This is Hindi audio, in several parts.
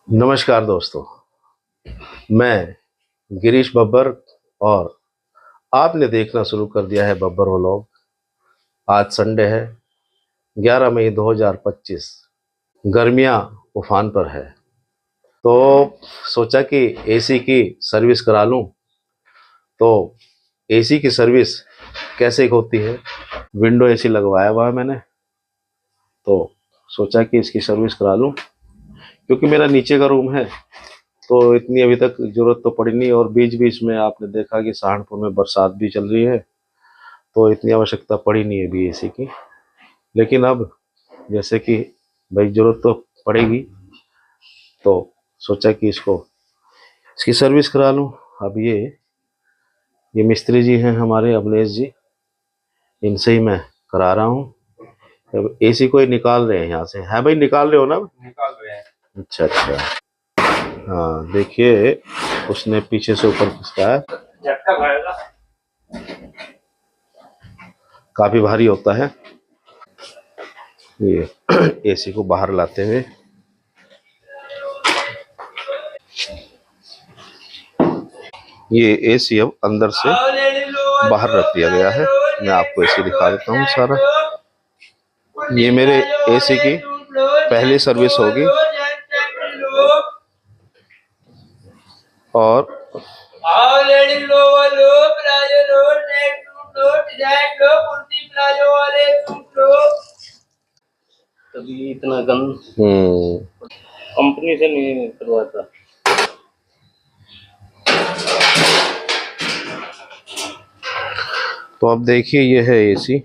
नमस्कार दोस्तों, मैं गिरीश बब्बर और आपने देखना शुरू कर दिया है बब्बर व्लॉग। आज संडे है, 11 मई 2025। गर्मियां उफान पर है, तो सोचा कि एसी की सर्विस करा लूं। तो एसी की सर्विस कैसे होती है, विंडो एसी लगवाया हुआ है मैंने, तो सोचा कि इसकी सर्विस करा लूं। क्योंकि मेरा नीचे का रूम है, तो इतनी अभी तक जरूरत तो पड़ी नहीं। और बीच बीच में आपने देखा कि सहारनपुर में बरसात भी चल रही है, तो इतनी आवश्यकता पड़ी नहीं है अभी एसी की। लेकिन अब जैसे कि भाई जरूरत तो पड़ेगी, तो सोचा कि इसकी सर्विस करा लूं। अब ये मिस्त्री जी हैं हमारे, अवलेश जी, इनसे ही मैं करा रहा हूँ। अब एसी को ही निकाल रहे हैं यहाँ से। है भाई, निकाल रहे हो ना? निकाल रहे हैं। अच्छा अच्छा। हाँ देखिए, उसने पीछे से ऊपर खींचा है, झटका खाएगा, काफी भारी होता है। ये एसी को बाहर लाते हुए, ये एसी अब अंदर से बाहर रख दिया गया है। मैं आपको एसी दिखा देता हूँ सारा। ये मेरे एसी की पहली सर्विस होगी, और कभी इतना गंद कंपनी से नहीं करवाता। तो अब देखिए, ये है एसी,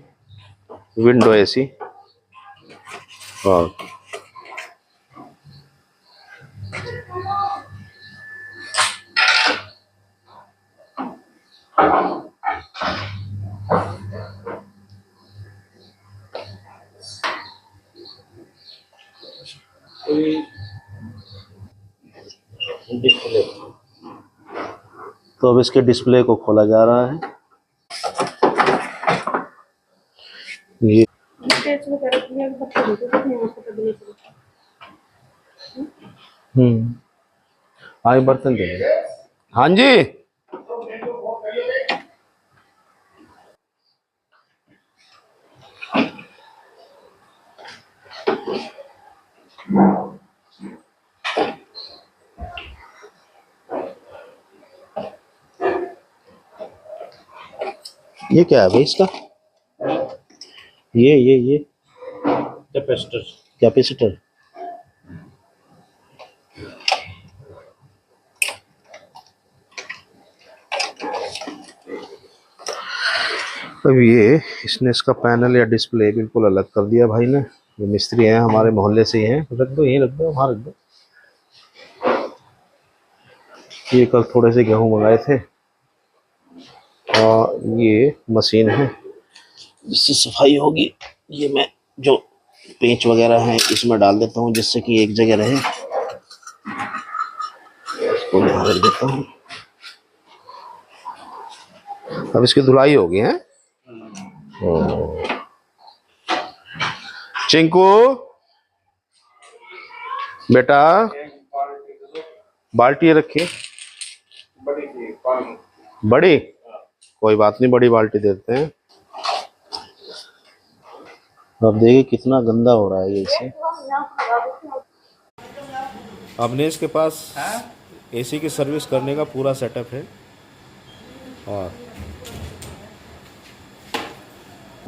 विंडो एसी। और डिस्प्ले तो अब इसके डिस्प्ले को खोला जा रहा है। ये आए बर्तन दे। हाँ जी, ये क्या है भाई इसका? ये कैपेसिटर कैपेसिटर। अब ये इसने इसका पैनल या डिस्प्ले बिल्कुल अलग कर दिया भाई ने। ये मिस्त्री हैं हमारे मोहल्ले से ही हैं। रख दो, यहीं रख दो, वहाँ रख दो। ये कल थोड़े से गेहूं मंगाए थे, और ये मशीन है जिससे सफाई होगी। ये मैं जो पेंच वगैरह हैं इसमें डाल देता हूँ, जिससे कि एक जगह रहे। इसको यहाँ रख देता हूँ। अब इसकी धुलाई होगी है। चिंकू बेटा, बाल्टी रखी बड़ी, कोई बात नहीं, बड़ी बाल्टी देते हैं। अब देखिए कितना गंदा हो रहा है ये इसे। अवनेश के पास एसी की सर्विस करने का पूरा सेटअप है, और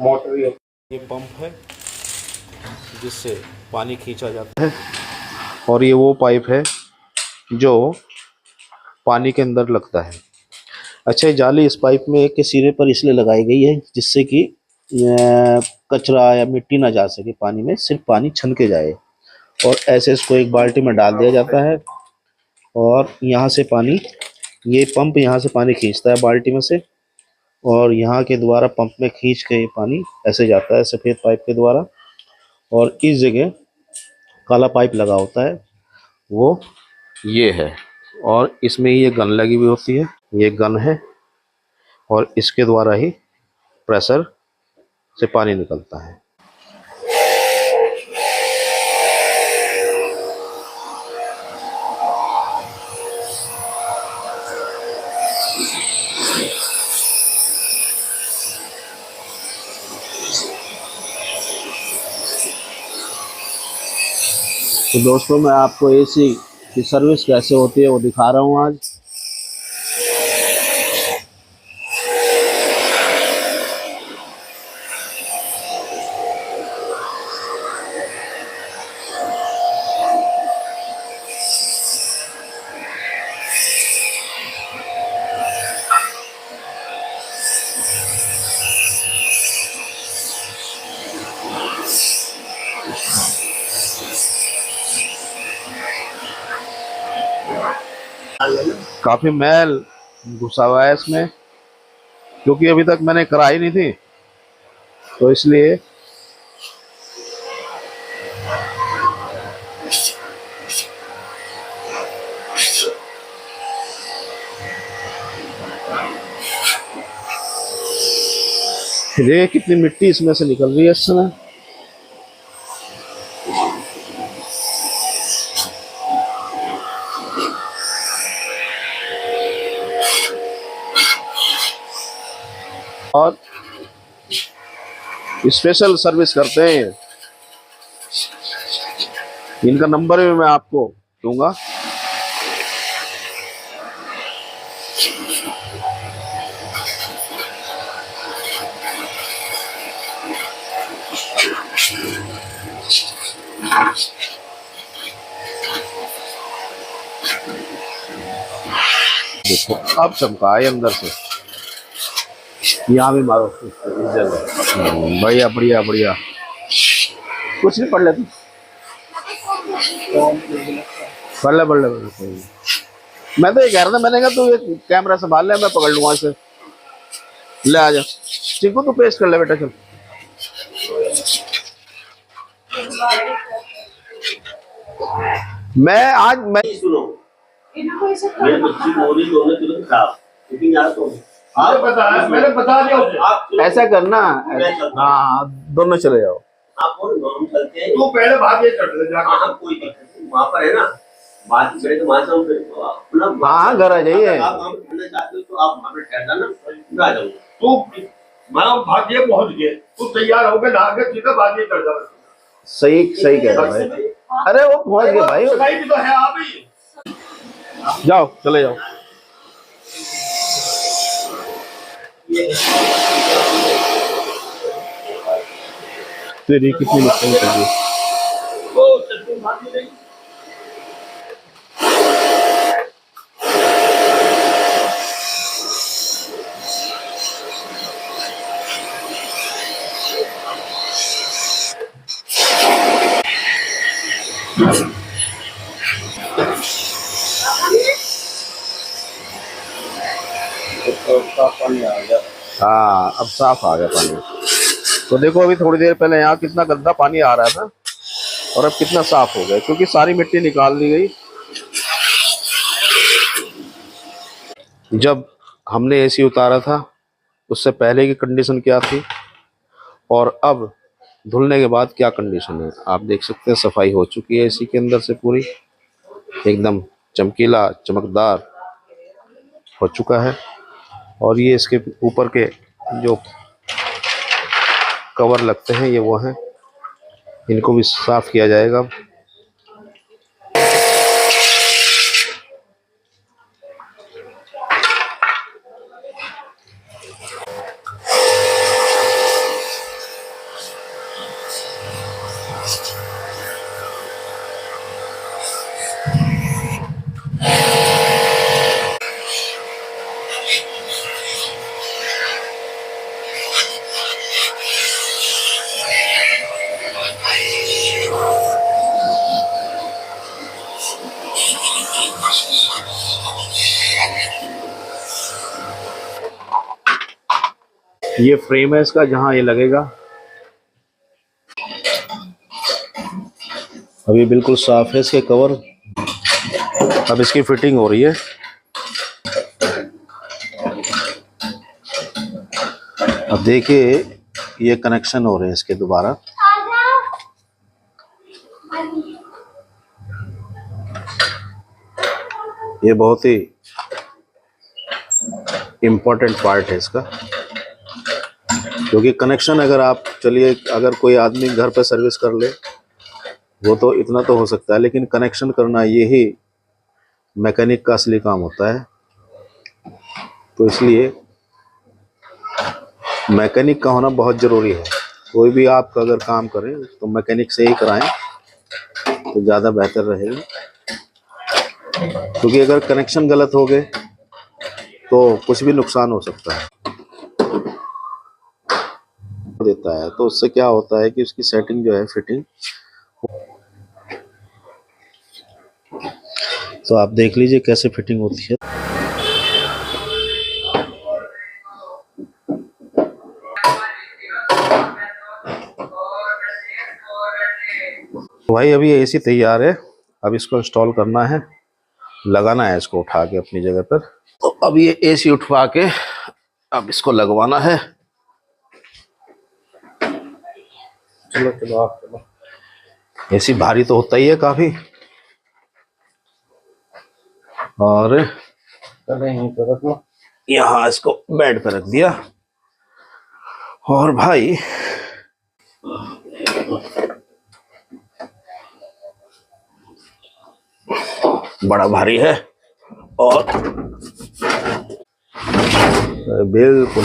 मोटर ये पंप है जिससे पानी खींचा जाता है, और ये वो पाइप है जो पानी के अंदर लगता है। अच्छा, ये जाली इस पाइप में एक के सिरे पर इसलिए लगाई गई है जिससे कि कचरा या मिट्टी ना जा सके पानी में, सिर्फ पानी छन के जाए। और ऐसे इसको एक बाल्टी में डाल दिया जाता है, और यहाँ से पानी, ये पंप यहाँ से पानी खींचता है बाल्टी में से, और यहाँ के द्वारा पंप में खींच के ये पानी ऐसे जाता है सफ़ेद पाइप के द्वारा। और इस जगह काला पाइप लगा होता है, वो ये है। और इसमें ये गन लगी हुई होती है, ये गन है, और इसके द्वारा ही प्रेशर से पानी निकलता है। तो दोस्तों मैं आपको एसी की सर्विस कैसे होती है वो दिखा रहा हूँ आज। काफी मैल घुसा हुआ है इसमें, क्योंकि अभी तक मैंने कराई नहीं थी, तो इसलिए देखिए कितनी मिट्टी इसमें से निकल रही है इस समय। और स्पेशल सर्विस करते हैं, इनका नंबर भी मैं आपको दूंगा। देखो अब चमका है अंदर से, यहाँ भी मारो इस जगह। बढ़िया बढ़िया बढ़िया, कुछ नहीं, पढ़ ले तू, पढ़ ले पढ़ ले पढ़ ले। मैं तो ये कह रहा था, मैंने कहा तू ये कैमरा संभाल ले, मैं पकड़ लूंगा इसे। ले आ जा चिंकू, तू पेस्ट कर ले बेटा, चल। मैं सुनो, मेरे बच्ची बोली दोनों तुरंत खराब, लेकिन यार तो मैंने बता दिया उसे। ऐसा करना, हाँ दोनों चले जाओ। आप दोनों चलते हैं, तू पहले भाग जाकर कोई दिक्कत नहीं, वहाँ पर है ना बात करे तो वहाँ से हम अपना हाँ घर आ जाइए। आप वहाँ पर ठंडा चाहते हो तो आप वहाँ पर ठहरना ना, मैं आ जाऊँगा। तू मानो भाग्य पहुँच गए, तू तैयार होकर नहा के सीधा भाग्य चढ़ जा। सही सही कह रहा है भाई। अरे वो पहुँच गए भाई, भी तो है आप ही। जाओ चले जाओ। तेरी कितनी मुश्किल कर दी। हाँ अब साफ आ गया पानी। तो देखो अभी थोड़ी देर पहले यहाँ कितना गंदा पानी आ रहा था और अब कितना साफ हो गया, क्योंकि सारी मिट्टी निकाल दी गई। जब हमने एसी उतारा था उससे पहले की कंडीशन क्या थी और अब धुलने के बाद क्या कंडीशन है, आप देख सकते हैं। सफाई हो चुकी है एसी के अंदर से पूरी, एकदम चमकीला चमकदार हो चुका है। और ये इसके ऊपर के जो कवर लगते हैं ये वो हैं, इनको भी साफ किया जाएगा। ये फ्रेम है इसका जहां ये लगेगा। अभी बिल्कुल साफ है इसके कवर। अब इसकी फिटिंग हो रही है। अब देखिए ये कनेक्शन हो रहे हैं इसके दोबारा। ये बहुत ही इम्पोर्टेंट पार्ट है इसका, क्योंकि कनेक्शन अगर आप चलिए अगर कोई आदमी घर पे सर्विस कर ले वो तो इतना तो हो सकता है, लेकिन कनेक्शन करना यही मैकेनिक का असली काम होता है। तो इसलिए मैकेनिक का होना बहुत ज़रूरी है। कोई भी आप अगर काम करें तो मैकेनिक से ही कराएं तो ज़्यादा बेहतर रहेगा, क्योंकि अगर कनेक्शन गलत हो गए तो कुछ भी नुकसान हो सकता है देता है। तो उससे क्या होता है कि उसकी सेटिंग जो है, फिटिंग, तो आप देख लीजिए कैसे फिटिंग होती है। भाई अभी एसी तैयार है, अब इसको इंस्टॉल करना है, लगाना है इसको उठा के अपनी जगह पर। तो अब ये एसी उठवा के अब इसको लगवाना है। चलो चलो आप चलो। एसी भारी तो होता ही है काफी, और यहाँ इसको बेड पे रख दिया। और भाई बड़ा भारी है और बिल्कुल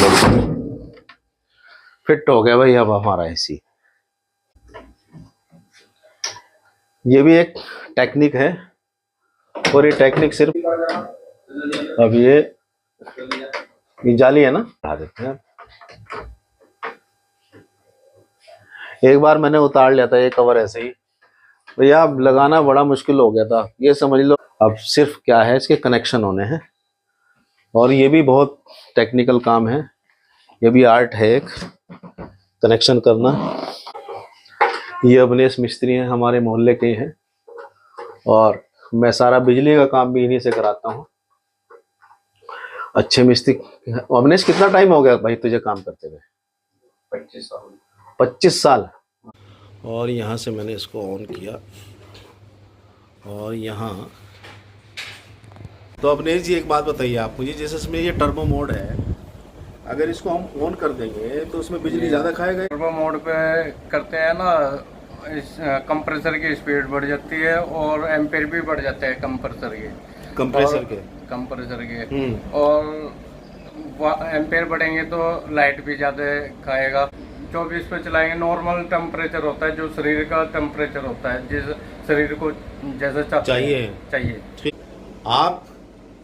फिट हो गया भाई अब हमारा एसी। ये भी एक टेक्निक है, और ये टेक्निक सिर्फ अब ये जाली है ना, हटा देते हैं। एक बार मैंने उतार लिया था ये कवर ऐसे ही, भैया अब लगाना बड़ा मुश्किल हो गया था, ये समझ लो। अब सिर्फ क्या है, इसके कनेक्शन होने हैं, और ये भी बहुत टेक्निकल काम है, ये भी आर्ट है एक, कनेक्शन करना। ये अवनेश मिस्त्री हैं, हमारे मोहल्ले के हैं, और मैं सारा बिजली का काम भी इन्हीं से कराता हूँ। अच्छे मिस्त्री। अवनेश कितना टाइम हो गया भाई तुझे काम करते हुए? 25 साल। 25 साल। और यहाँ से मैंने इसको ऑन किया, और यहाँ तो अवनेश जी एक बात बताइए आप मुझे, जैसे इसमें ये टर्बो मोड है, अगर इसको हम ऑन कर देंगे तो उसमें बिजली ज़्यादा खाएगा? टर्बो मोड पे करते हैं ना, इस कंप्रेसर की स्पीड बढ़ जाती है और एम्पेयर भी बढ़ जाते हैं कंप्रेसर के और एम्पेयर बढ़ेंगे तो लाइट भी ज़्यादा खाएगा। 24 पे चलाएंगे, नॉर्मल टेम्परेचर होता है जो शरीर का टेम्परेचर होता है, जिस शरीर को जैसा चाहिए। आप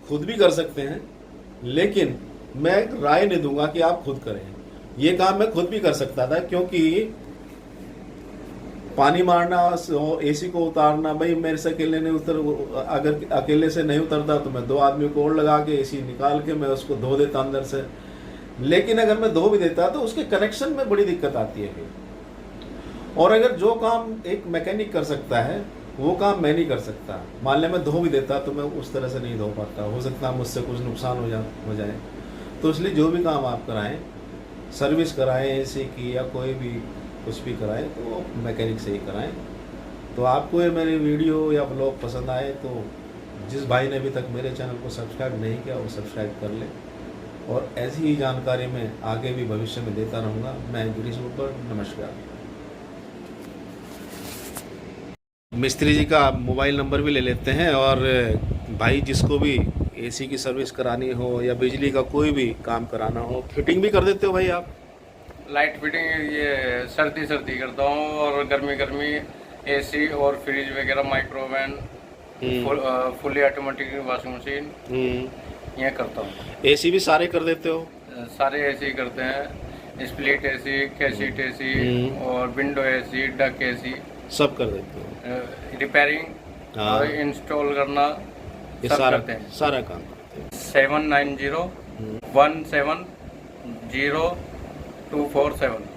खुद भी कर सकते हैं, लेकिन मैं राय नहीं दूंगा कि आप खुद करें। ये काम मैं खुद भी कर सकता था, क्योंकि पानी मारना, एसी को उतारना, भाई मेरे से अकेले नहीं उतर, अगर अकेले से नहीं उतरता तो मैं 2 आदमी को और लगा के एसी निकाल के मैं उसको धो देता अंदर से। लेकिन अगर मैं धो भी देता तो उसके कनेक्शन में बड़ी दिक्कत आती है फिर। और अगर जो काम एक मैकेनिक कर सकता है वो काम मैं नहीं कर सकता। मान ले मैं धो भी देता तो मैं उस तरह से नहीं धो पाता, हो सकता है मुझसे कुछ नुकसान हो जाए। तो इसलिए जो भी काम आप कराएं, सर्विस कराएं एसी की या कोई भी कुछ भी कराएं, तो मैकेनिक से ही कराएं। तो आपको ये मेरी वीडियो या ब्लॉग पसंद आए तो जिस भाई ने अभी तक मेरे चैनल को सब्सक्राइब नहीं किया वो सब्सक्राइब कर ले, और ऐसी ही जानकारी मैं आगे भी भविष्य में देता रहूँगा। मैं गिरीश बब्बर, नमस्कार। मिस्त्री जी का मोबाइल नंबर भी ले लेते हैं, और भाई जिसको भी एसी की सर्विस करानी हो या बिजली का कोई भी काम कराना हो, फिटिंग भी कर देते हो भाई आप? लाइट फिटिंग ये सर्दी करता हूँ, और गर्मी एसी और फ्रिज वगैरह, microwave, fully automatic washing machine ये करता हूँ। एसी भी सारे कर देते हो? सारे एसी करते हैं, स्प्लिट एसी, कैसेट एसी और विंडो एसी, डक एसी सब कर देते हो? रिपेयरिंग और इंस्टॉल करना ये सब सारा करते हैं। सारा काम करते हैं। 790 170 247